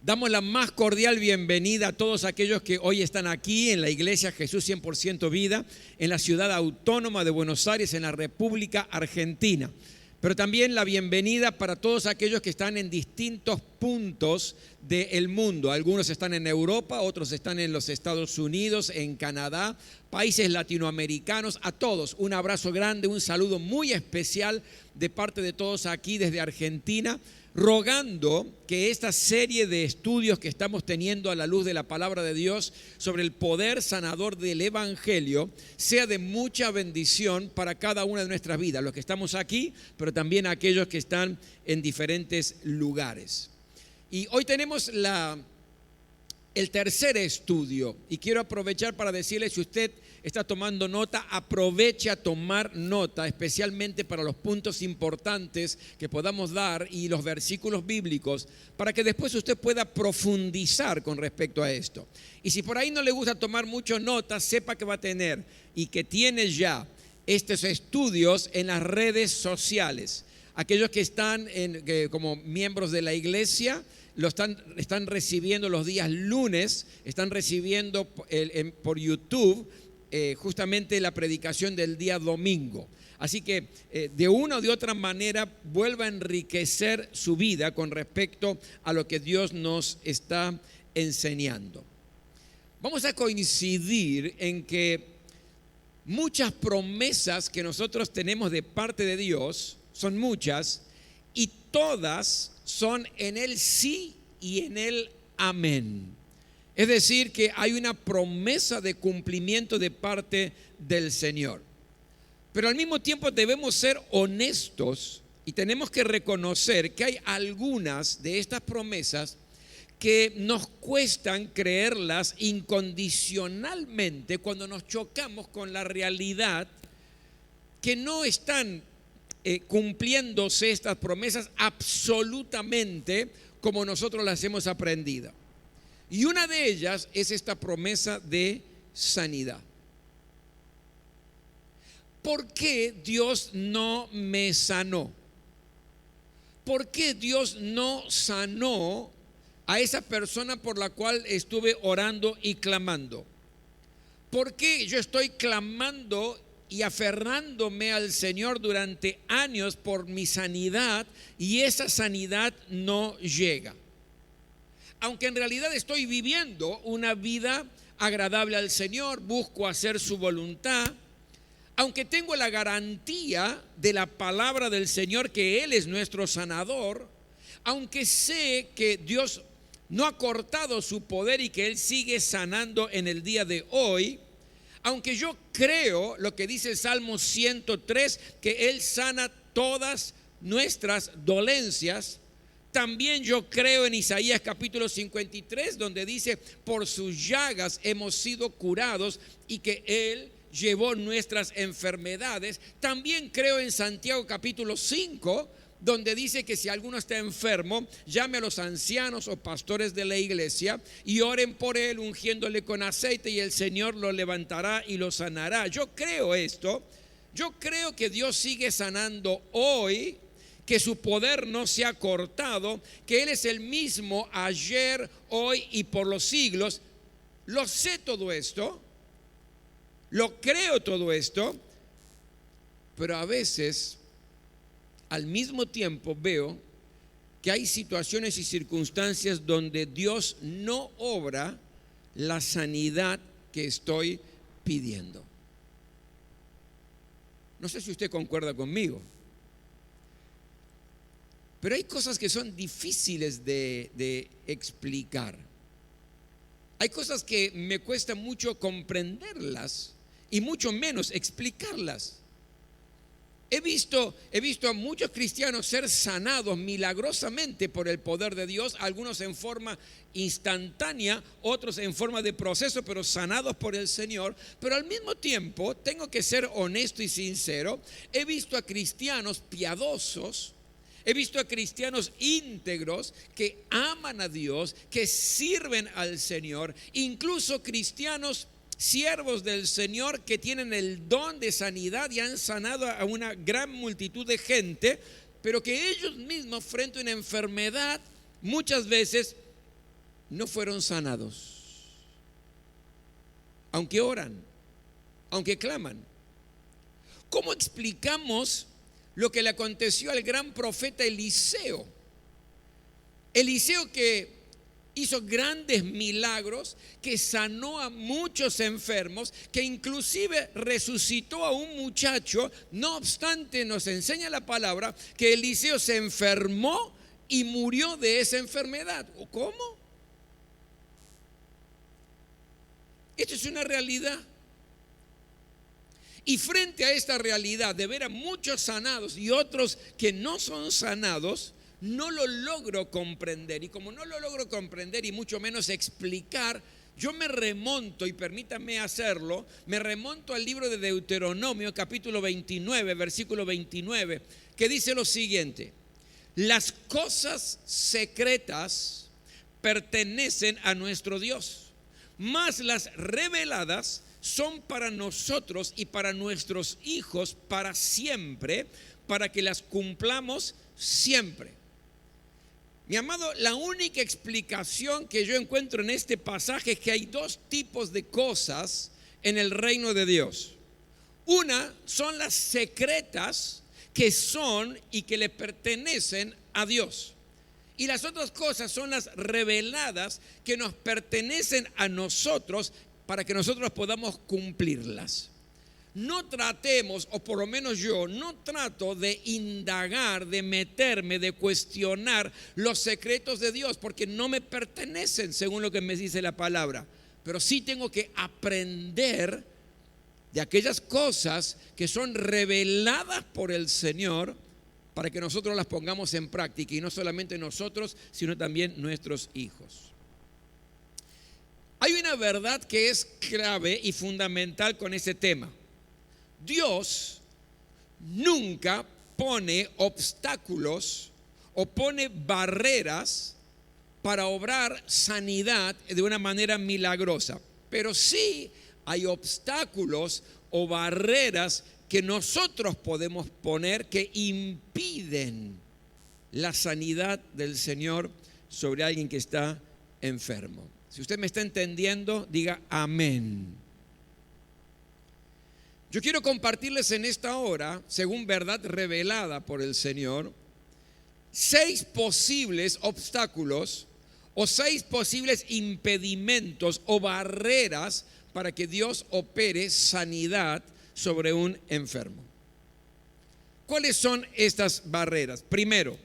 Damos la más cordial bienvenida a todos aquellos que hoy están aquí en la Iglesia Jesús 100% Vida, en la ciudad autónoma de Buenos Aires, en la República Argentina. Pero también la bienvenida para todos aquellos que están en distintos puntos del mundo. Algunos están en Europa, otros están en los Estados Unidos, en Canadá, países latinoamericanos. A todos un abrazo grande, un saludo muy especial de parte de todos aquí desde Argentina, rogando que esta serie de estudios que estamos teniendo a la luz de la palabra de Dios sobre el poder sanador del Evangelio sea de mucha bendición para cada una de nuestras vidas, los que estamos aquí, pero también aquellos que están en diferentes lugares. Y hoy tenemos el tercer estudio y quiero aprovechar para decirle, si usted está tomando nota, aproveche a tomar nota, especialmente para los puntos importantes que podamos dar y los versículos bíblicos, para que después usted pueda profundizar con respecto a esto. Y si por ahí no le gusta tomar mucho nota, sepa que va a tener y que tiene ya estos estudios en las redes sociales. Aquellos que están como miembros de la iglesia lo están recibiendo los días lunes, están recibiendo por YouTube justamente la predicación del día domingo. Así que de una o de otra manera vuelva a enriquecer su vida con respecto a lo que Dios nos está enseñando. Vamos a coincidir en que muchas promesas que nosotros tenemos de parte de Dios son muchas y todas son en el sí y en el amén. Es decir, que hay una promesa de cumplimiento de parte del Señor. Pero al mismo tiempo debemos ser honestos y tenemos que reconocer que hay algunas de estas promesas que nos cuestan creerlas incondicionalmente cuando nos chocamos con la realidad que no están cumpliéndose estas promesas absolutamente como nosotros las hemos aprendido. Y una de ellas es esta promesa de sanidad. ¿Por qué Dios no me sanó? ¿Por qué Dios no sanó a esa persona por la cual estuve orando y clamando? ¿Por qué yo estoy clamando y aferrándome al Señor durante años por mi sanidad y esa sanidad no llega? Aunque en realidad estoy viviendo una vida agradable al Señor, busco hacer su voluntad, aunque tengo la garantía de la palabra del Señor que Él es nuestro sanador, aunque sé que Dios no ha cortado su poder y que Él sigue sanando en el día de hoy, aunque yo creo lo que dice el Salmo 103, que Él sana todas nuestras dolencias, también yo creo en Isaías capítulo 53, donde dice, por sus llagas hemos sido curados y que Él llevó nuestras enfermedades. También creo en Santiago capítulo 5, donde dice que si alguno está enfermo, llame a los ancianos o pastores de la iglesia y oren por él ungiéndole con aceite y el Señor lo levantará y lo sanará. Yo creo esto, yo creo que Dios sigue sanando hoy, que su poder no se ha cortado, que Él es el mismo ayer, hoy y por los siglos. Lo sé todo esto, lo creo todo esto, pero a veces al mismo tiempo veo que hay situaciones y circunstancias donde Dios no obra la sanidad que estoy pidiendo. No sé si usted concuerda conmigo, pero hay cosas que son difíciles de explicar. Hay cosas que me cuesta mucho comprenderlas y mucho menos explicarlas. He visto a muchos cristianos ser sanados milagrosamente por el poder de Dios, algunos en forma instantánea, otros en forma de proceso, pero sanados por el Señor. Pero al mismo tiempo, tengo que ser honesto y sincero, he visto a cristianos piadosos, he visto a cristianos íntegros que aman a Dios, que sirven al Señor, incluso cristianos siervos del Señor que tienen el don de sanidad y han sanado a una gran multitud de gente, pero que ellos mismos frente a una enfermedad muchas veces no fueron sanados, aunque oran, aunque claman. ¿Cómo explicamos lo que le aconteció al gran profeta Eliseo? Eliseo, que hizo grandes milagros, que sanó a muchos enfermos, que inclusive resucitó a un muchacho. No obstante, nos enseña la palabra que Eliseo se enfermó y murió de esa enfermedad. ¿Cómo? Esto es una realidad. Y frente a esta realidad de ver a muchos sanados y otros que no son sanados, no lo logro comprender. Y como no lo logro comprender y mucho menos explicar, yo me remonto, y permítanme hacerlo, me remonto al libro de Deuteronomio, capítulo 29, versículo 29, que dice lo siguiente: las cosas secretas pertenecen a nuestro Dios, mas las reveladas son para nosotros y para nuestros hijos para siempre, para que las cumplamos siempre. Mi amado, la única explicación que yo encuentro en este pasaje es que hay dos tipos de cosas en el reino de Dios. Una son las secretas, que son y que le pertenecen a Dios. Y las otras cosas son las reveladas, que nos pertenecen a nosotros para que nosotros podamos cumplirlas. No tratemos, o por lo menos yo no trato de indagar, de meterme, de cuestionar los secretos de Dios, porque no me pertenecen según lo que me dice la palabra. Pero sí tengo que aprender de aquellas cosas que son reveladas por el Señor, para que nosotros las pongamos en práctica, y no solamente nosotros, sino también nuestros hijos. Hay una verdad que es clave y fundamental con ese tema. Dios nunca pone obstáculos o pone barreras para obrar sanidad de una manera milagrosa, pero sí hay obstáculos o barreras que nosotros podemos poner que impiden la sanidad del Señor sobre alguien que está enfermo. Si usted me está entendiendo, diga amén. Yo quiero compartirles en esta hora, según verdad revelada por el Señor, 6 posibles obstáculos o 6 posibles impedimentos o barreras para que Dios opere sanidad sobre un enfermo. ¿Cuáles son estas barreras? Primero,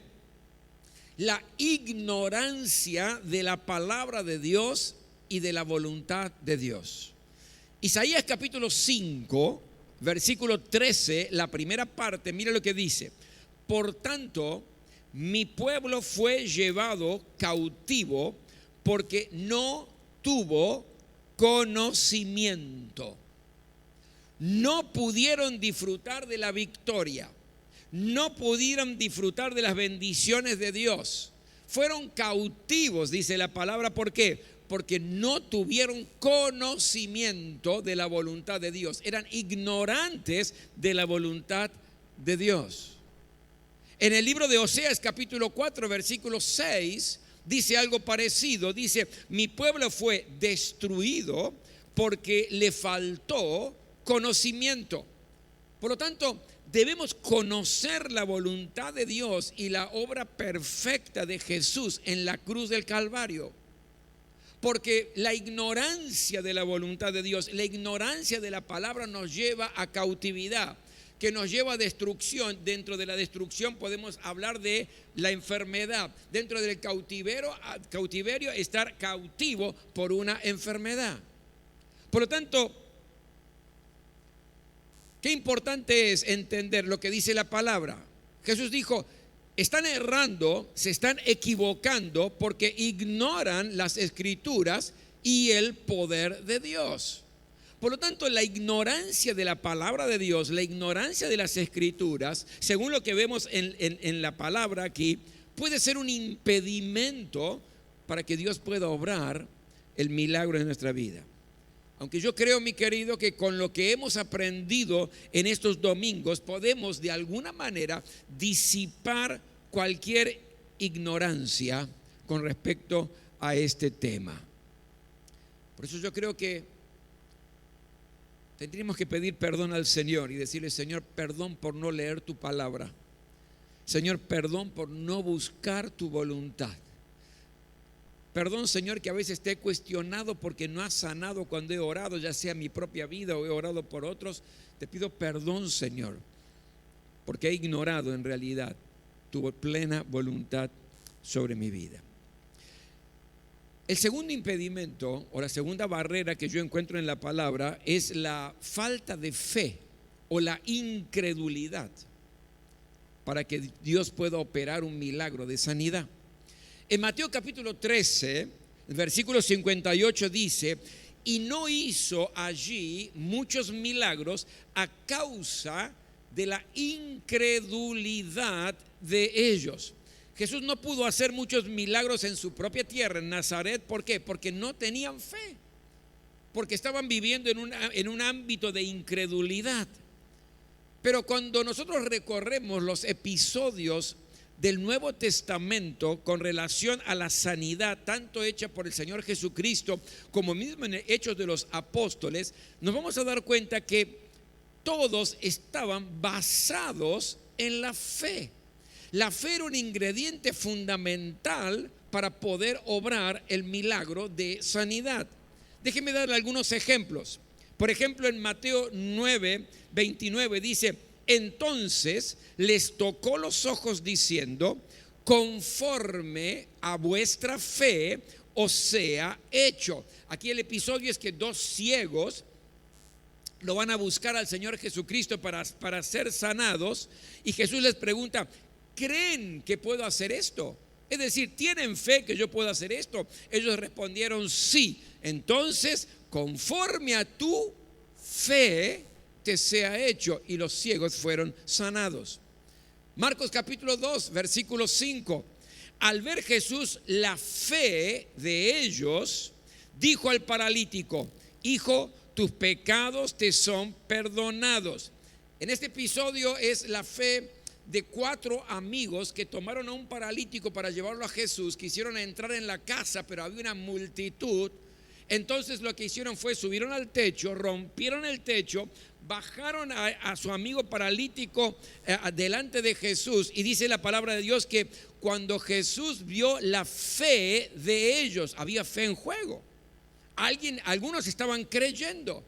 la ignorancia de la palabra de Dios y de la voluntad de Dios. Isaías capítulo 5, versículo 13, la primera parte, mira lo que dice: por tanto, mi pueblo fue llevado cautivo porque no tuvo conocimiento. No pudieron disfrutar de la victoria, no pudieron disfrutar de las bendiciones de Dios. Fueron cautivos, dice la palabra. ¿Por qué? Porque no tuvieron conocimiento de la voluntad de Dios. Eran ignorantes de la voluntad de Dios. En el libro de Oseas capítulo 4 versículo 6 dice algo parecido. Dice: mi pueblo fue destruido porque le faltó conocimiento. Por lo tanto, debemos conocer la voluntad de Dios y la obra perfecta de Jesús en la cruz del Calvario. Porque la ignorancia de la voluntad de Dios, la ignorancia de la palabra, nos lleva a cautividad, que nos lleva a destrucción. Dentro de la destrucción podemos hablar de la enfermedad. Dentro del cautiverio, estar cautivo por una enfermedad. Por lo tanto, qué importante es entender lo que dice la palabra. Jesús dijo: están errando, se están equivocando porque ignoran las Escrituras y el poder de Dios. Por lo tanto, la ignorancia de la palabra de Dios, la ignorancia de las Escrituras, según lo que vemos en la palabra aquí, puede ser un impedimento para que Dios pueda obrar el milagro en nuestra vida. Aunque yo creo, mi querido, que con lo que hemos aprendido en estos domingos podemos de alguna manera disipar cualquier ignorancia con respecto a este tema. Por eso yo creo que tendríamos que pedir perdón al Señor y decirle: Señor, perdón por no leer tu palabra. Señor, perdón por no buscar tu voluntad. Perdón, Señor, que a veces te he cuestionado porque no has sanado cuando he orado, ya sea mi propia vida o he orado por otros. Te pido perdón, Señor, porque he ignorado en realidad tu plena voluntad sobre mi vida. El segundo impedimento o la segunda barrera que yo encuentro en la palabra es la falta de fe o la incredulidad para que Dios pueda operar un milagro de sanidad. En Mateo capítulo 13, versículo 58 dice: y no hizo allí muchos milagros a causa de la incredulidad de ellos. Jesús no pudo hacer muchos milagros en su propia tierra, en Nazaret. ¿Por qué? Porque no tenían fe, porque estaban viviendo en un ámbito de incredulidad. Pero cuando nosotros recorremos los episodios del Nuevo Testamento con relación a la sanidad, tanto hecha por el Señor Jesucristo como mismo en Hechos de los Apóstoles, nos vamos a dar cuenta que todos estaban basados en la fe. La fe era un ingrediente fundamental para poder obrar el milagro de sanidad. Déjenme darle algunos ejemplos. Por ejemplo, en Mateo 9, 29 dice: entonces les tocó los ojos diciendo: conforme a vuestra fe os sea hecho. Aquí el episodio es que dos ciegos lo van a buscar al Señor Jesucristo para ser sanados, y Jesús les pregunta: ¿creen que puedo hacer esto? Es decir, ¿tienen fe que yo puedo hacer esto? Ellos respondieron: sí. Entonces, conforme a tu fe te sea hecho. Y los ciegos fueron sanados. Marcos capítulo 2, versículo 5. Al ver Jesús la fe de ellos, dijo al paralítico: hijo, tus pecados te son perdonados. En este episodio es la fe de 4 amigos que tomaron a un paralítico para llevarlo a Jesús. Quisieron entrar en la casa, pero había una multitud. Entonces lo que hicieron fue: subieron al techo, rompieron el techo, bajaron a su amigo paralítico delante de Jesús, y dice la palabra de Dios que cuando Jesús vio la fe de ellos, había fe en juego. Algunos estaban creyendo.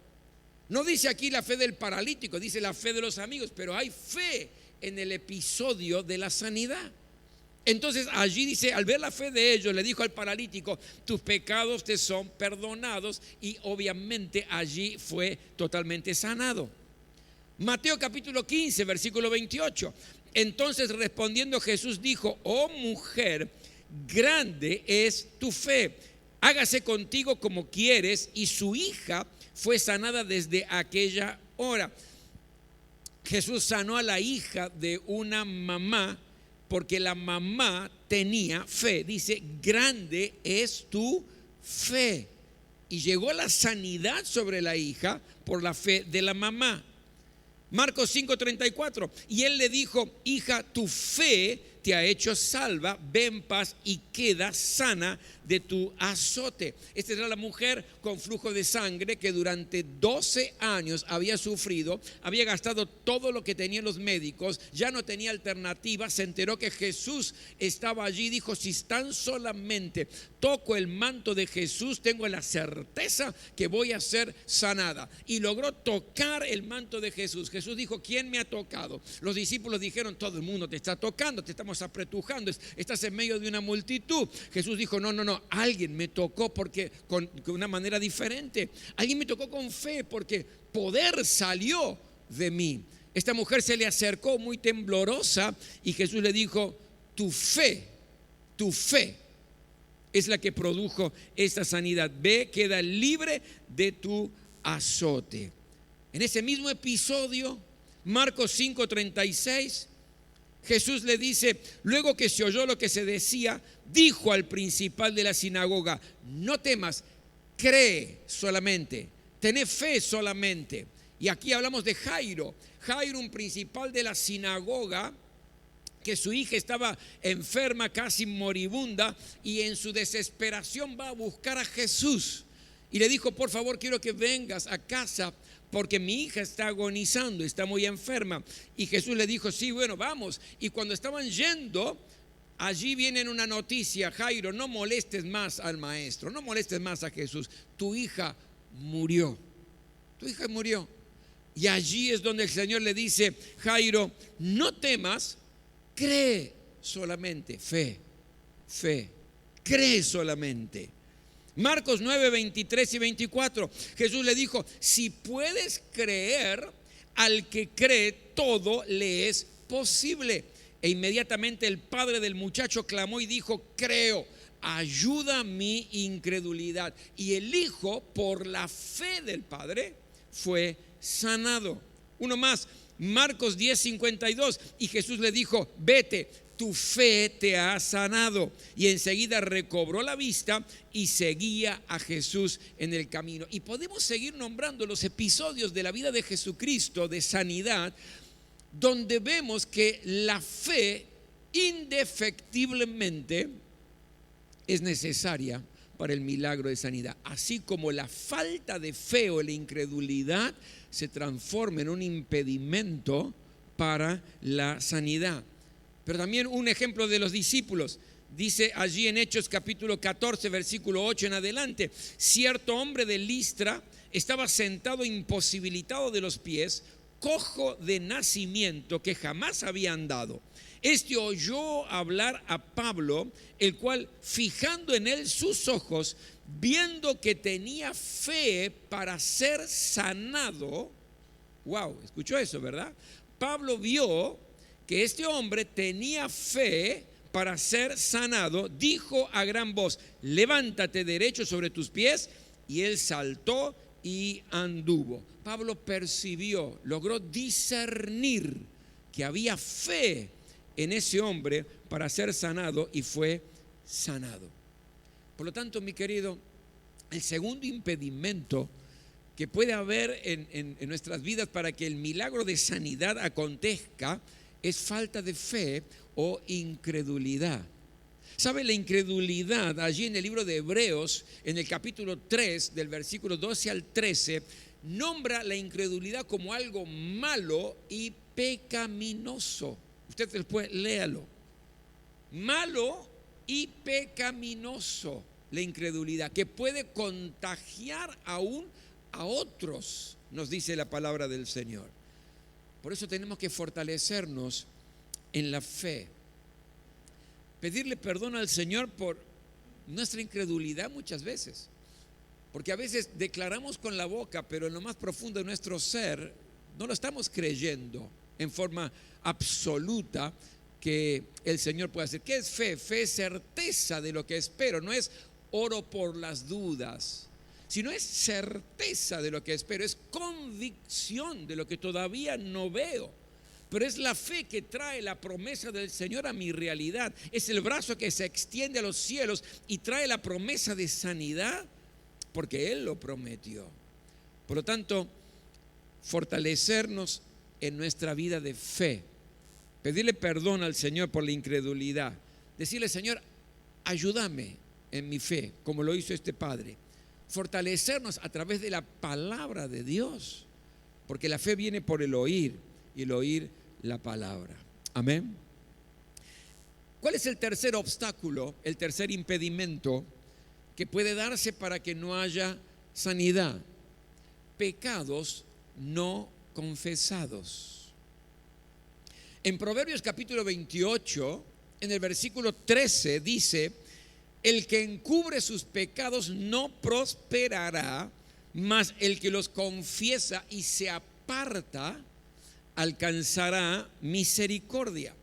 No dice aquí la fe del paralítico, dice la fe de los amigos, pero hay fe en el episodio de la sanidad. Entonces allí dice: al ver la fe de ellos, le dijo al paralítico: tus pecados te son perdonados, y obviamente allí fue totalmente sanado. Mateo capítulo 15, versículo 28. Entonces respondiendo Jesús dijo: oh mujer, grande es tu fe, hágase contigo como quieres. Y su hija fue sanada desde aquella hora. Jesús sanó a la hija de una mamá porque la mamá tenía fe. Dice: grande es tu fe. Y llegó la sanidad sobre la hija por la fe de la mamá. Marcos 5:34. Y él le dijo: hija, tu fe te ha hecho salva, ve en paz y queda sana de tu azote. Esta era la mujer con flujo de sangre que durante 12 años había sufrido, había gastado todo lo que tenían los médicos, ya no tenía alternativa. Se enteró que Jesús estaba allí, dijo: si tan solamente toco el manto de Jesús, tengo la certeza que voy a ser sanada. Y logró tocar el manto de Jesús. Jesús dijo: ¿quién me ha tocado? Los discípulos dijeron: todo el mundo te está tocando, te estamos apretujando, estás en medio de una multitud. Jesús dijo: no, alguien me tocó porque con una manera diferente. Alguien me tocó con fe porque poder salió de mí. Esta mujer se le acercó muy temblorosa y Jesús le dijo: tu fe es la que produjo esta sanidad. Ve, queda libre de tu azote. En ese mismo episodio, Marcos 5:36, Jesús le dice: luego que se oyó lo que se decía, dijo al principal de la sinagoga: no temas, cree solamente, ten fe solamente. Y aquí hablamos de Jairo, un principal de la sinagoga que su hija estaba enferma, casi moribunda, y en su desesperación va a buscar a Jesús. Y le dijo: por favor, quiero que vengas a casa porque mi hija está agonizando, está muy enferma. Y Jesús le dijo: sí, bueno, vamos. Y cuando estaban yendo, allí viene una noticia: Jairo, no molestes más al maestro, no molestes más a Jesús. Tu hija murió. Tu hija murió. Y allí es donde el Señor le dice: Jairo, no temas, cree solamente. Fe, cree solamente. Marcos 9, 23 y 24, Jesús le dijo: si puedes creer, al que cree todo le es posible. E inmediatamente el padre del muchacho clamó y dijo: creo, ayuda mi incredulidad. Y el hijo, por la fe del padre, fue sanado. Uno más, Marcos 10, 52, y Jesús le dijo: vete, tu fe te ha sanado. Y enseguida recobró la vista y seguía a Jesús en el camino. Y podemos seguir nombrando los episodios de la vida de Jesucristo de sanidad, donde vemos que la fe indefectiblemente es necesaria para el milagro de sanidad, así como la falta de fe o la incredulidad se transforma en un impedimento para la sanidad. Pero también un ejemplo de los discípulos, dice allí en Hechos capítulo 14 versículo 8 en adelante: cierto hombre de Listra estaba sentado imposibilitado de los pies, cojo de nacimiento, que jamás había andado. Este oyó hablar a Pablo, el cual, fijando en él sus ojos, viendo que tenía fe para ser sanado. Wow, escuchó eso, ¿verdad? Pablo vio que este hombre tenía fe para ser sanado, dijo a gran voz: levántate derecho sobre tus pies. Y él saltó y anduvo. Pablo percibió, logró discernir que había fe en ese hombre para ser sanado, y fue sanado. Por lo tanto, mi querido, el segundo impedimento que puede haber en nuestras vidas para que el milagro de sanidad acontezca es falta de fe o incredulidad. ¿Sabe? La incredulidad, allí en el libro de Hebreos, en el capítulo 3, del versículo 12 al 13, nombra la incredulidad como algo malo y pecaminoso. Usted después léalo. Malo y pecaminoso, la incredulidad, que puede contagiar aún a otros, nos dice la palabra del Señor. Por eso tenemos que fortalecernos en la fe, pedirle perdón al Señor por nuestra incredulidad muchas veces, porque a veces declaramos con la boca, pero en lo más profundo de nuestro ser no lo estamos creyendo en forma absoluta que el Señor puede hacer. ¿Qué es fe? Fe es certeza de lo que espero, no es oro por las dudas, sino es certeza de lo que espero, es convicción de lo que todavía no veo. Pero es la fe que trae la promesa del Señor a mi realidad. Es el brazo que se extiende a los cielos y trae la promesa de sanidad, porque Él lo prometió. Por lo tanto, fortalecernos en nuestra vida de fe, pedirle perdón al Señor por la incredulidad, decirle: Señor, ayúdame en mi fe, como lo hizo este padre. Fortalecernos a través de la palabra de Dios, porque la fe viene por el oír, y el oír la palabra. Amén. ¿Cuál es el tercer obstáculo, el tercer impedimento que puede darse para que no haya sanidad? Pecados no confesados. En Proverbios capítulo 28, en el versículo 13 dice: el que encubre sus pecados no prosperará, mas el que los confiesa y se aparta alcanzará misericordia.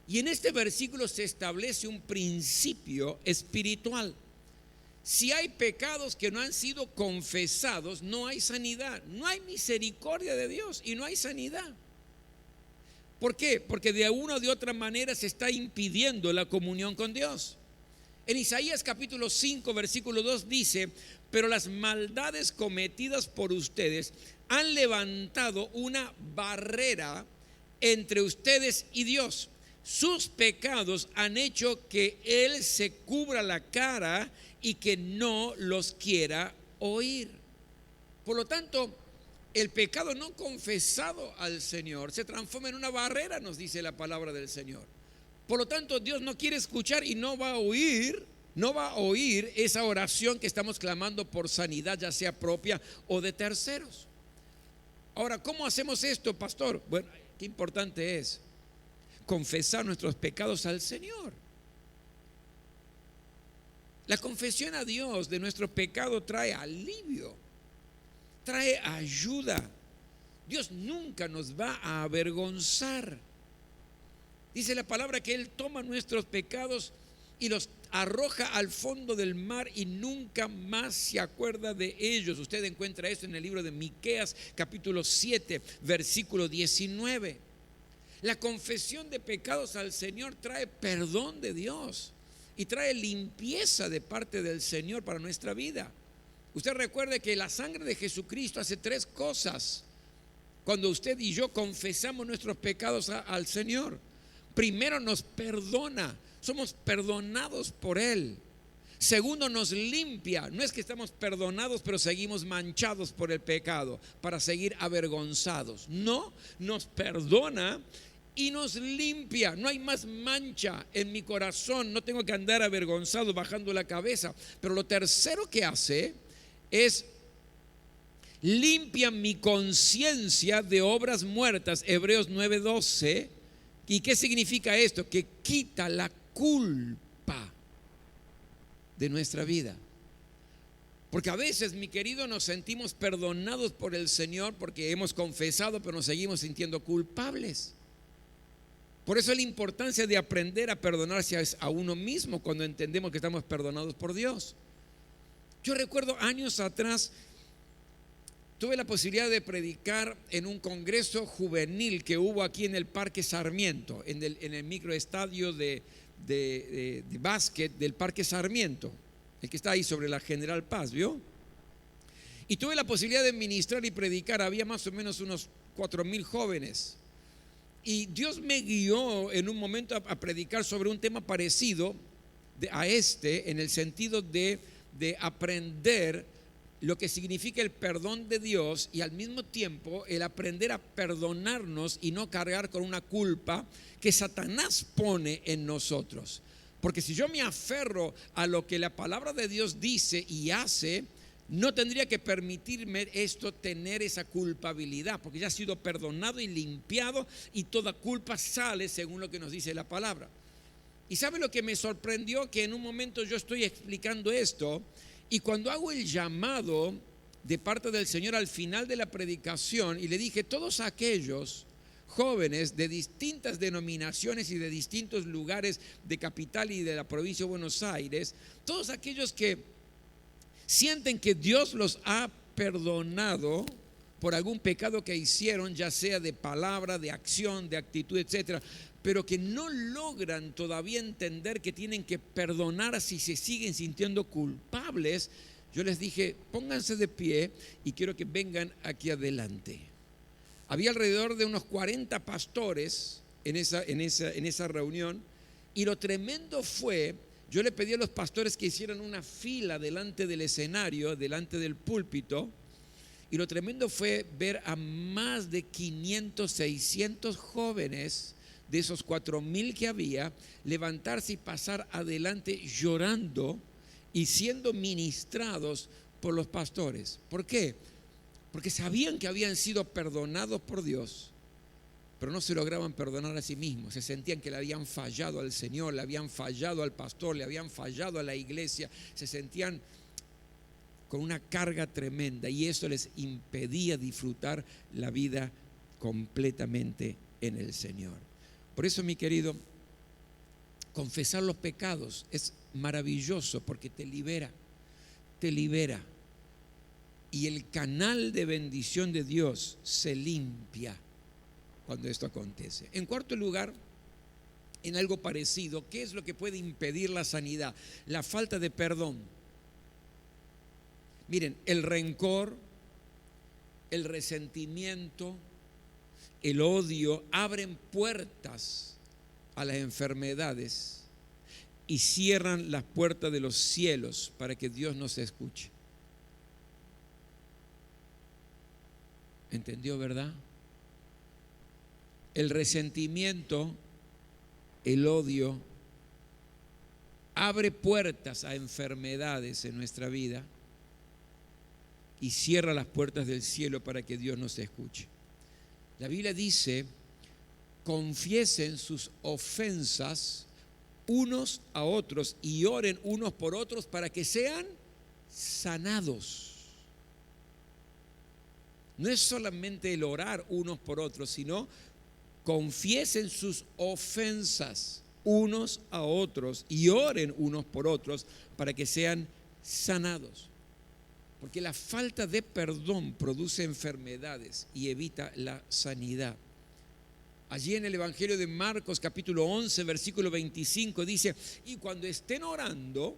Y en este versículo se establece un principio espiritual. Si hay pecados que no han sido confesados, no hay sanidad, no hay misericordia de Dios y no hay sanidad. ¿Por qué? Porque de una o de otra manera se está impidiendo la comunión con Dios. En Isaías capítulo 5 versículo 2 dice: pero las maldades cometidas por ustedes han levantado una barrera entre ustedes y Dios. sus pecados han hecho que Él se cubra la cara y que no los quiera oír. Por lo tanto, el pecado no confesado al Señor se transforma en una barrera, nos dice la palabra del Señor. Por lo tanto, Dios no quiere escuchar y no va a oír esa oración que estamos clamando por sanidad, ya sea propia o de terceros. Ahora, ¿cómo hacemos esto, pastor? Bueno, qué importante es confesar nuestros pecados al Señor. La confesión a Dios de nuestro pecado trae alivio, trae ayuda. Dios nunca nos va a avergonzar. Dice la palabra que Él toma nuestros pecados y los arroja al fondo del mar y nunca más se acuerda de ellos. Usted encuentra esto en el libro de Miqueas, capítulo 7, versículo 19. La confesión de pecados al Señor trae perdón de Dios y trae limpieza de parte del Señor para nuestra vida. Usted recuerde que la sangre de Jesucristo hace tres cosas cuando usted y yo confesamos nuestros pecados al Señor. Primero, nos perdona, somos perdonados por Él. Segundo, nos limpia. No es que estamos perdonados pero seguimos manchados por el pecado para seguir avergonzados. No, nos perdona y nos limpia. No hay más mancha en mi corazón, no tengo que andar avergonzado bajando la cabeza. Pero lo tercero que hace es limpia mi conciencia de obras muertas. Hebreos 9:12. ¿Y qué significa esto? Que quita la culpa de nuestra vida. Porque a veces, mi querido, nos sentimos perdonados por el Señor porque hemos confesado, pero nos seguimos sintiendo culpables. Por eso es la importancia de aprender a perdonarse a uno mismo cuando entendemos que estamos perdonados por Dios. Yo recuerdo años atrás, tuve la posibilidad de predicar en un congreso juvenil que hubo aquí en el Parque Sarmiento, en el microestadio de básquet del Parque Sarmiento, el que está ahí sobre la General Paz, ¿vio? Y tuve la posibilidad de ministrar y predicar. Había más o menos unos 4,000 jóvenes. Y Dios me guió en un momento a predicar sobre un tema parecido a este, en el sentido de aprender lo que significa el perdón de Dios y al mismo tiempo el aprender a perdonarnos y no cargar con una culpa que Satanás pone en nosotros. Porque si yo me aferro a lo que la palabra de Dios dice y hace, no tendría que permitirme esto, tener esa culpabilidad, porque ya ha sido perdonado y limpiado y toda culpa sale según lo que nos dice la palabra. Y ¿sabe lo que me sorprendió? Que en un momento yo estoy explicando esto y cuando hago el llamado de parte del Señor al final de la predicación y le dije, todos aquellos jóvenes de distintas denominaciones y de distintos lugares de capital y de la provincia de Buenos Aires, todos aquellos que sienten que Dios los ha perdonado por algún pecado que hicieron, ya sea de palabra, de acción, de actitud, etcétera, pero que no logran todavía entender que tienen que perdonar si se siguen sintiendo culpables, yo les dije, pónganse de pie y quiero que vengan aquí adelante. Había alrededor de unos 40 pastores en esa reunión y lo tremendo fue, yo le pedí a los pastores que hicieran una fila delante del escenario, delante del púlpito, y lo tremendo fue ver a más de 500, 600 jóvenes de esos 4,000 que había, levantarse y pasar adelante llorando y siendo ministrados por los pastores. ¿Por qué? Porque sabían que habían sido perdonados por Dios, pero no se lograban perdonar a sí mismos. Se sentían que le habían fallado al Señor, le habían fallado al pastor, le habían fallado a la iglesia. Se sentían con una carga tremenda y eso les impedía disfrutar la vida completamente en el Señor. Por eso, mi querido, confesar los pecados es maravilloso porque te libera. Y el canal de bendición de Dios se limpia cuando esto acontece. En cuarto lugar, en algo parecido, ¿qué es lo que puede impedir la sanidad? La falta de perdón. Miren, el rencor, el resentimiento, el odio abren puertas a las enfermedades y cierran las puertas de los cielos para que Dios nos escuche. ¿Entendió, verdad? El resentimiento, el odio, abre puertas a enfermedades en nuestra vida y cierra las puertas del cielo para que Dios nos escuche. La Biblia dice: confiesen sus ofensas unos a otros y oren unos por otros para que sean sanados. No es solamente el orar unos por otros, sino confiesen sus ofensas unos a otros y oren unos por otros para que sean sanados. Porque la falta de perdón produce enfermedades y evita la sanidad. Allí en el Evangelio de Marcos capítulo 11 versículo 25 dice: y cuando estén orando,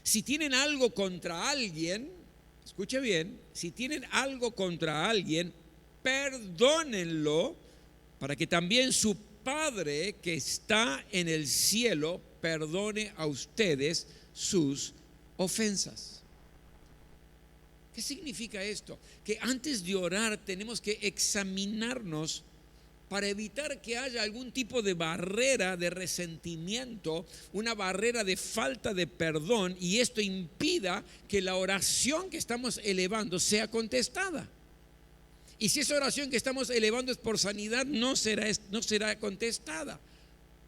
si tienen algo contra alguien, escuche bien, si tienen algo contra alguien, perdónenlo, para que también su Padre que está en el cielo perdone a ustedes sus ofensas. ¿Qué significa esto? Que antes de orar tenemos que examinarnos para evitar que haya algún tipo de barrera de resentimiento, una barrera de falta de perdón, y esto impida que la oración que estamos elevando sea contestada. Y si esa oración que estamos elevando es por sanidad, no será contestada,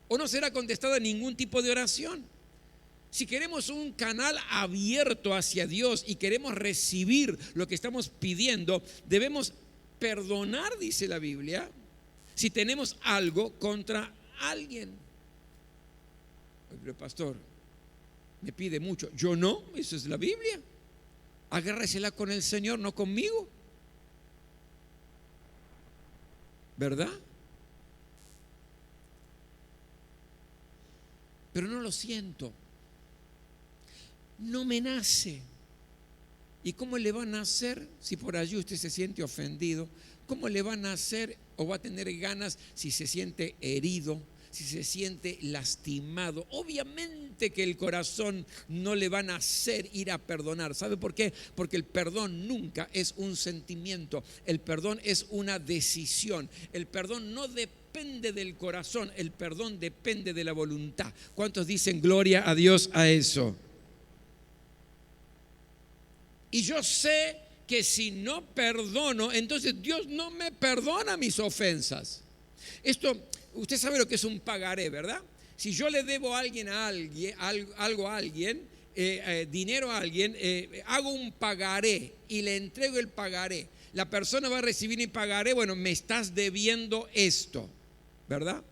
o no será contestada ningún tipo de oración. Si queremos un canal abierto hacia Dios y queremos recibir lo que estamos pidiendo, debemos perdonar, dice la Biblia, si tenemos algo contra alguien. Pero pastor, me pide mucho. Yo no, eso es la Biblia. Agárresela con el Señor, no conmigo. ¿Verdad? Pero no lo siento. No me nace. ¿Y cómo le va a nacer si por allí usted se siente ofendido? ¿Cómo le va a nacer o va a tener ganas si se siente herido, si se siente lastimado? Obviamente que el corazón no le va a nacer ir a perdonar. ¿Sabe por qué? Porque el perdón nunca es un sentimiento. El perdón es una decisión. El perdón no depende del corazón. El perdón depende de la voluntad. ¿Cuántos dicen gloria a Dios a eso? Y yo sé que si no perdono, entonces Dios no me perdona mis ofensas. Esto, usted sabe lo que es un pagaré, ¿verdad? Si yo le debo a alguien, algo a alguien, dinero a alguien, hago un pagaré y le entrego el pagaré. La persona va a recibir mi pagaré, bueno, me estás debiendo esto, ¿verdad?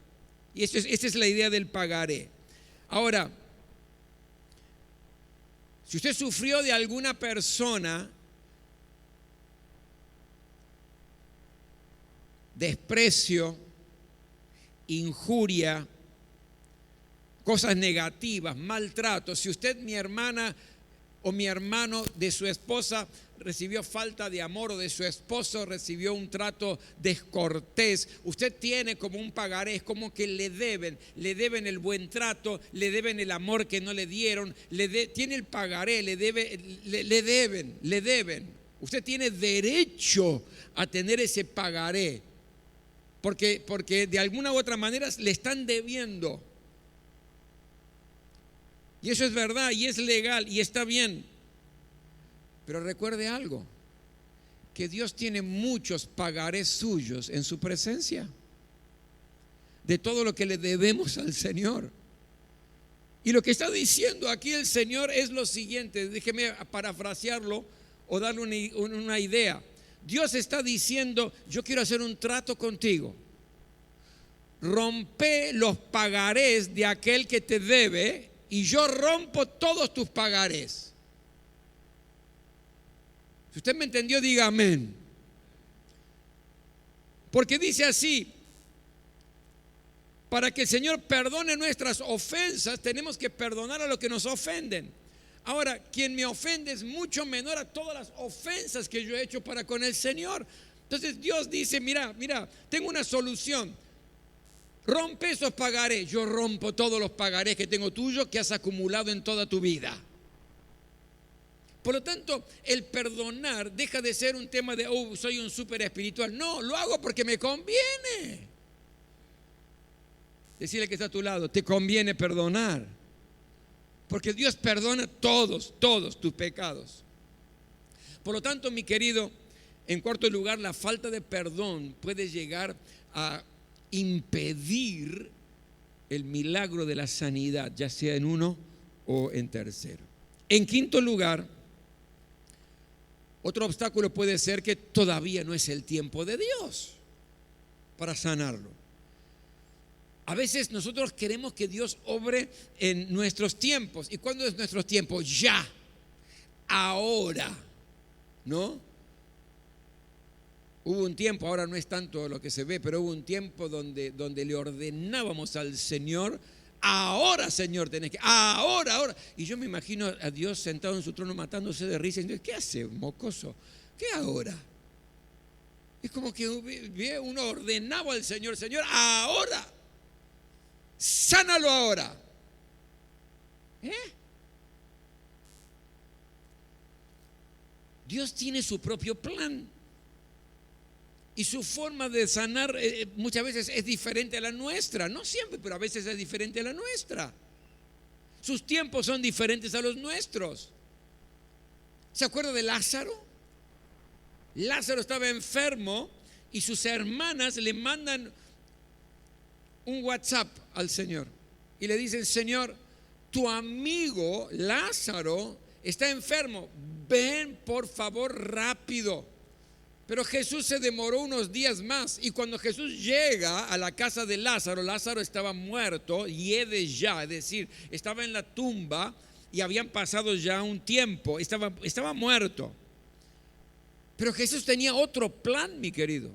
Y esta es la idea del pagaré. Ahora, si usted sufrió de alguna persona desprecio, injuria, cosas negativas, maltrato, si usted, mi hermana o mi hermano de su esposa, recibió falta de amor, o de su esposo recibió un trato descortés, usted tiene como un pagaré, es como que le deben el buen trato, le deben el amor que no le dieron, tiene el pagaré, le deben. Usted tiene derecho a tener ese pagaré, porque de alguna u otra manera le están debiendo. Y eso es verdad y es legal y está bien. Pero recuerde algo, que Dios tiene muchos pagarés suyos en su presencia, de todo lo que le debemos al Señor. Y lo que está diciendo aquí el Señor es lo siguiente, déjeme parafrasearlo o darle una idea. Dios está diciendo: yo quiero hacer un trato contigo. Rompe los pagarés de aquel que te debe y yo rompo todos tus pagarés. Si usted me entendió, diga amén. Porque dice así: para que el Señor perdone nuestras ofensas, tenemos que perdonar a los que nos ofenden. Ahora, quien me ofende es mucho menor a todas las ofensas que yo he hecho para con el Señor. Entonces Dios dice: mira, tengo una solución. Rompe esos pagarés. Yo rompo todos los pagarés que tengo tuyos que has acumulado en toda tu vida. Por lo tanto, el perdonar deja de ser un tema de, soy un súper espiritual. No, lo hago porque me conviene. Decirle que está a tu lado, te conviene perdonar. Porque Dios perdona todos tus pecados. Por lo tanto, mi querido, en cuarto lugar, la falta de perdón puede llegar a impedir el milagro de la sanidad, ya sea en uno o en tercero. En quinto lugar, otro obstáculo puede ser que todavía no es el tiempo de Dios para sanarlo. A veces nosotros queremos que Dios obre en nuestros tiempos. ¿Y cuándo es nuestros tiempos? Ya, ahora, ¿no? Hubo un tiempo, ahora no es tanto lo que se ve, pero hubo un tiempo donde le ordenábamos al Señor, ahora Señor tenés que, ahora. Y yo me imagino a Dios sentado en su trono matándose de risa y diciendo, ¿qué hace, mocoso? ¿Qué ahora? Es como que uno ordenaba al Señor, Señor, ahora, sánalo ahora. Dios tiene su propio plan. Y su forma de sanar muchas veces es diferente a la nuestra. No siempre, pero a veces es diferente a la nuestra. Sus tiempos son diferentes a los nuestros. ¿Se acuerda de Lázaro? Lázaro estaba enfermo y sus hermanas le mandan un WhatsApp al Señor. Y le dicen, Señor, tu amigo Lázaro está enfermo. Ven por favor rápido. Pero Jesús se demoró unos días más y cuando Jesús llega a la casa de Lázaro, Lázaro estaba muerto, yede ya, es decir, estaba en la tumba y habían pasado ya un tiempo, estaba muerto. Pero Jesús tenía otro plan, mi querido.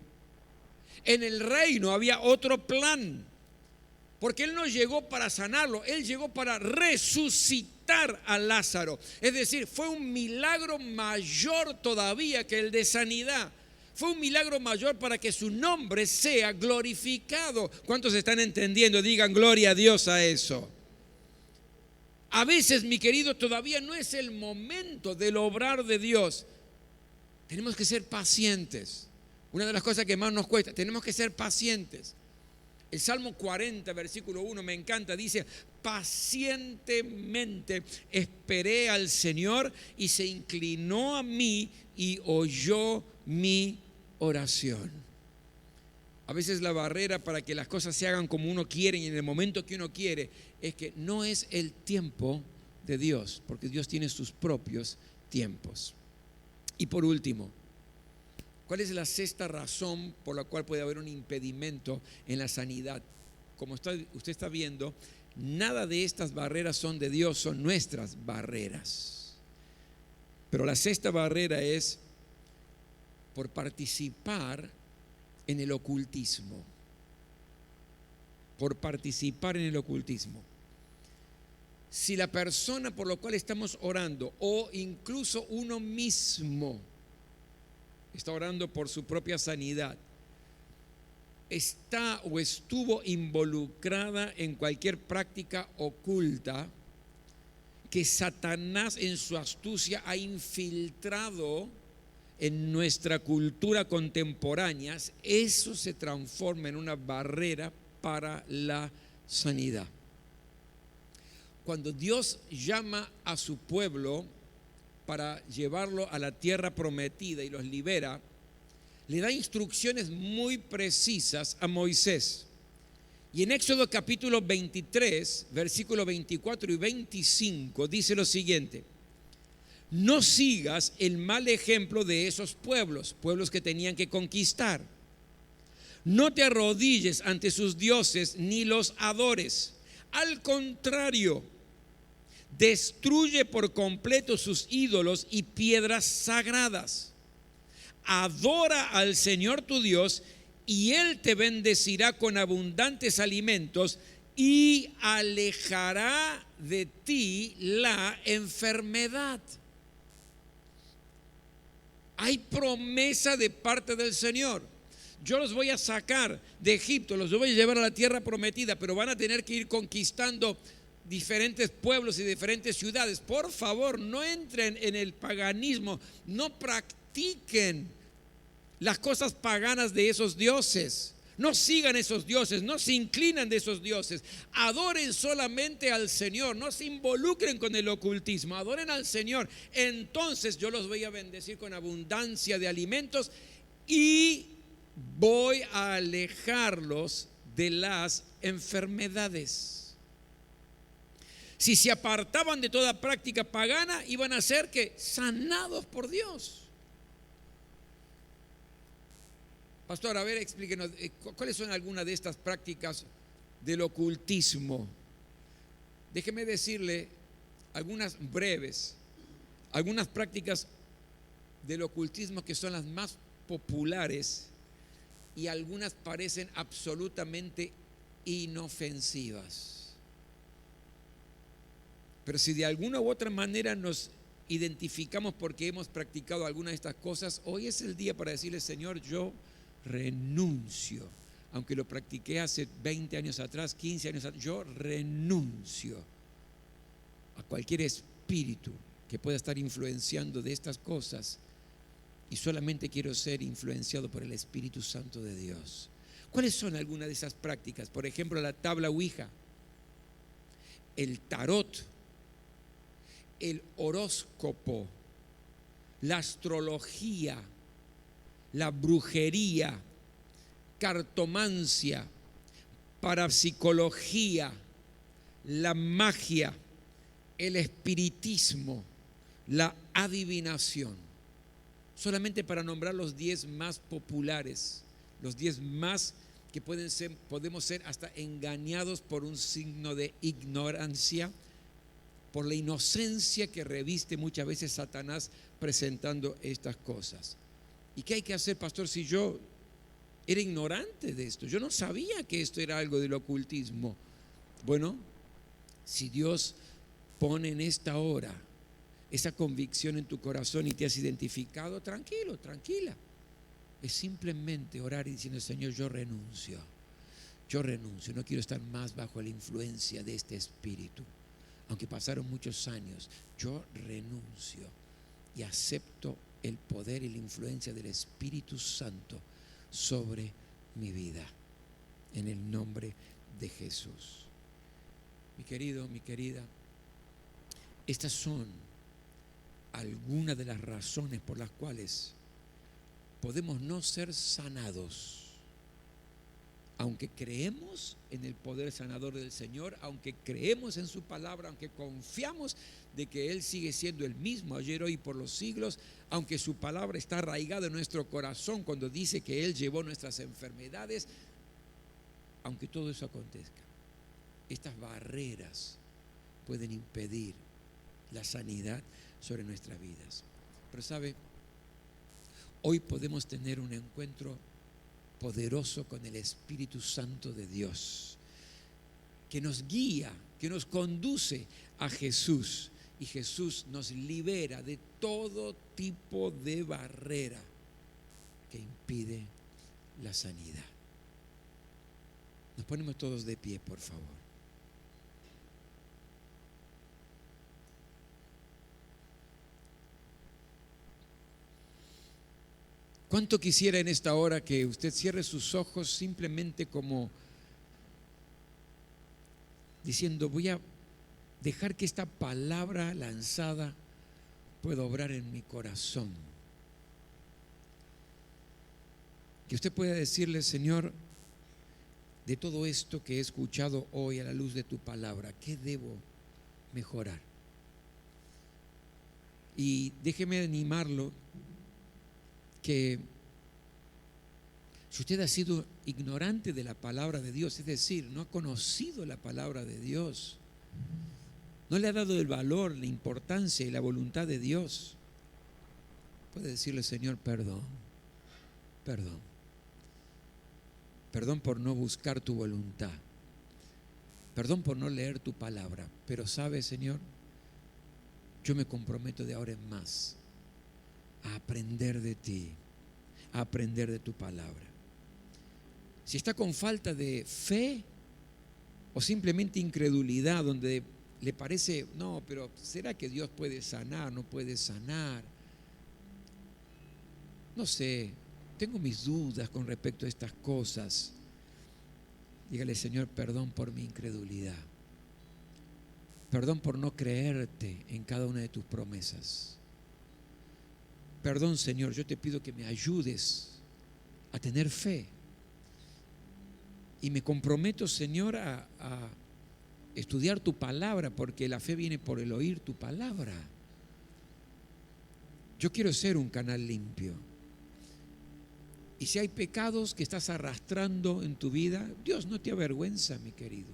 En el reino había otro plan, porque Él no llegó para sanarlo, Él llegó para resucitar a Lázaro. Es decir, fue un milagro mayor todavía que el de sanidad. Fue un milagro mayor para que su nombre sea glorificado. ¿Cuántos están entendiendo? Digan gloria a Dios a eso. A veces, mi querido, todavía no es el momento del obrar de Dios. Tenemos que ser pacientes. Una de las cosas que más nos cuesta, tenemos que ser pacientes. El Salmo 40, versículo 1, me encanta, dice, pacientemente esperé al Señor y se inclinó a mí y oyó mi oración. A veces la barrera para que las cosas se hagan como uno quiere y en el momento que uno quiere es que no es el tiempo de Dios, porque Dios tiene sus propios tiempos. Y por último, ¿cuál es la sexta razón por la cual puede haber un impedimento en la sanidad? Como usted está viendo, nada de estas barreras son de Dios, son nuestras barreras. Pero la sexta barrera es por participar en el ocultismo. Por participar en el ocultismo. Si la persona por la cual estamos orando o incluso uno mismo está orando por su propia sanidad, está o estuvo involucrada en cualquier práctica oculta que Satanás en su astucia ha infiltrado en nuestra cultura contemporánea, eso se transforma en una barrera para la sanidad. Cuando Dios llama a su pueblo para llevarlo a la tierra prometida y los libera, le da instrucciones muy precisas a Moisés. Y en Éxodo capítulo 23, versículos 24 y 25 dice lo siguiente: no sigas el mal ejemplo de esos pueblos que tenían que conquistar. No te arrodilles ante sus dioses ni los adores. Al contrario, destruye por completo sus ídolos y piedras sagradas. Adora al Señor tu Dios y Él te bendecirá con abundantes alimentos y alejará de ti la enfermedad. Hay promesa de parte del Señor. yo los voy a sacar de Egipto, los voy a llevar a la tierra prometida, pero van a tener que ir conquistando diferentes pueblos y diferentes ciudades. Por favor, no entren en el paganismo, no practiquen las cosas paganas de esos dioses. No sigan esos dioses, no se inclinan de esos dioses. Adoren solamente al Señor, no se involucren con el ocultismo, adoren al Señor. Entonces yo los voy a bendecir con abundancia de alimentos y voy a alejarlos de las enfermedades. Si se apartaban de toda práctica pagana, iban a ser que sanados por Dios. Pastor, a ver, explíquenos, ¿cuáles son algunas de estas prácticas del ocultismo? Déjeme decirle algunas breves, algunas prácticas del ocultismo que son las más populares y algunas parecen absolutamente inofensivas. Pero si de alguna u otra manera nos identificamos porque hemos practicado alguna de estas cosas, hoy es el día para decirle: Señor, yo renuncio, aunque lo practiqué hace 20 años atrás, 15 años atrás, yo renuncio a cualquier espíritu que pueda estar influenciando de estas cosas y solamente quiero ser influenciado por el Espíritu Santo de Dios. ¿Cuáles son algunas de esas prácticas? Por ejemplo, la tabla Ouija, el tarot, el horóscopo, la astrología, la brujería, cartomancia, parapsicología, la magia, el espiritismo, la adivinación. Solamente para nombrar los 10 más populares, los 10 más que podemos ser hasta engañados por un signo de ignorancia, por la inocencia que reviste muchas veces Satanás presentando estas cosas. ¿Y qué hay que hacer, pastor, si yo era ignorante de esto? Yo no sabía que esto era algo del ocultismo. Bueno, si Dios pone en esta hora esa convicción en tu corazón y te has identificado, tranquilo, tranquila. Es simplemente orar y diciendo: Señor, yo renuncio, no quiero estar más bajo la influencia de este espíritu. Aunque pasaron muchos años, yo renuncio y acepto el poder y la influencia del Espíritu Santo sobre mi vida, en el nombre de Jesús. Mi querido, mi querida, estas son algunas de las razones por las cuales podemos no ser sanados, aunque creemos en el poder sanador del Señor, aunque creemos en su palabra, aunque confiamos de que Él sigue siendo el mismo ayer, hoy y por los siglos, aunque su palabra está arraigada en nuestro corazón cuando dice que Él llevó nuestras enfermedades. Aunque todo eso acontezca, estas barreras pueden impedir la sanidad sobre nuestras vidas. Pero sabe, hoy podemos tener un encuentro poderoso con el Espíritu Santo de Dios, que nos guía, que nos conduce a Jesús, y Jesús nos libera de todo tipo de barrera que impide la sanidad. Nos ponemos todos de pie, por favor. ¿Cuánto quisiera en esta hora que usted cierre sus ojos simplemente como diciendo: voy a dejar que esta palabra lanzada pueda obrar en mi corazón? Que usted pueda decirle: Señor, de todo esto que he escuchado hoy a la luz de tu palabra, ¿qué debo mejorar? Y déjeme animarlo que si usted ha sido ignorante de la palabra de Dios, es decir, no ha conocido la palabra de Dios, no le ha dado el valor, la importancia y la voluntad de Dios, puede decirle: Señor, perdón por no buscar tu voluntad, perdón por no leer tu palabra, pero sabe, Señor, yo me comprometo de ahora en más a aprender de ti, a aprender de tu palabra. si está con falta de fe o simplemente incredulidad, donde le parece, no, pero ¿será que Dios puede sanar? ¿No puede sanar? No sé, tengo mis dudas con respecto a estas cosas. Dígale, Señor, perdón por mi incredulidad. Perdón por no creerte en cada una de tus promesas. Perdón, Señor, yo te pido que me ayudes a tener fe. Y me comprometo, Señor, a estudiar tu palabra, porque la fe viene por el oír tu palabra. Yo quiero ser un canal limpio. Y si hay pecados que estás arrastrando en tu vida, Dios no te avergüenza, mi querido.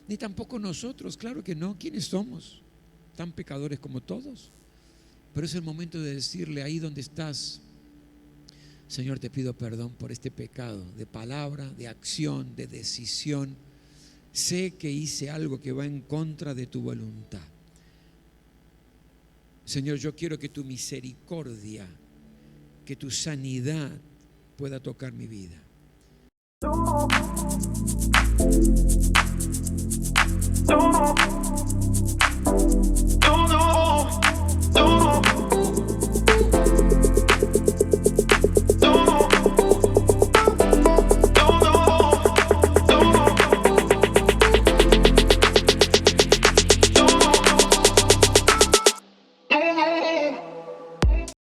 Ni tampoco nosotros, claro que no. ¿Quiénes somos? Tan pecadores como todos. Pero es el momento de decirle ahí donde estás: Señor, te pido perdón por este pecado de palabra, de acción, de decisión. Sé que hice algo que va en contra de tu voluntad. Señor, yo quiero que tu misericordia, que tu sanidad pueda tocar mi vida.